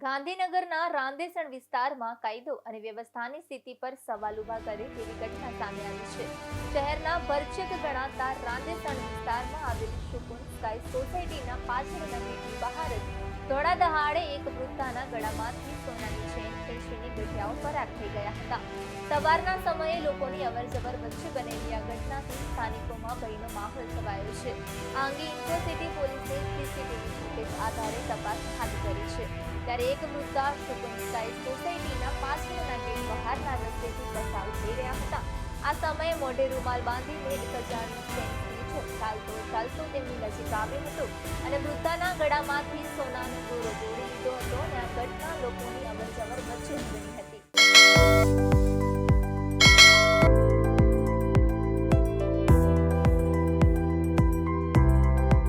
ગાંધીનગરના રાંદેસણ વિસ્તારમાં કાયદો અને વ્યવસ્થાની સ્થિતિ પર સવાલ ઉભા કરે તેવી ઘટના સામે આવી છે। શહેરના ભરચક ગણાતા રાંદેસણ વિસ્તારમાં આવેલી સુકૂન સ્કાય સોસાયટીના પાછળના ગેટની બહાર જ ધોળા દહાડે એક વૃદ્ધાના ગળામાંથી સોનાની ચેન ખેંચીને ગઠિયાઓ ફરાર થઈ ગયા હતા। સવારના સમયે લોકોની અવરજવર વચ્ચે બનેલી આ ઘટનાથી સ્થાનિકોમાં ભયનો માહોલ છવાયો છે। આ અંગે ઇન્ટરસિટી પોલીસે સીસીટીવી ફૂટેજ આધારે તપાસ હાથ ધરી છે। ત્યારે એક વૃદ્ધા સુકૂન સ્કાય સોસાયટીના પાછળના ગેટ બહારના રસ્તેથી પસાર થઈ રહ્યા હતા। આ સમયે મોઢે રૂમાલ બાંધીને 1000ની ચેન ચાલતો તેમની નજીક આવ્યો હતો અને વૃદ્ધાના ગળામાંથી સોનાનો દોરો તોડી લીધો હતો અને આ ઘટના લોકોની અવરજવર વચ્ચે બની હતી।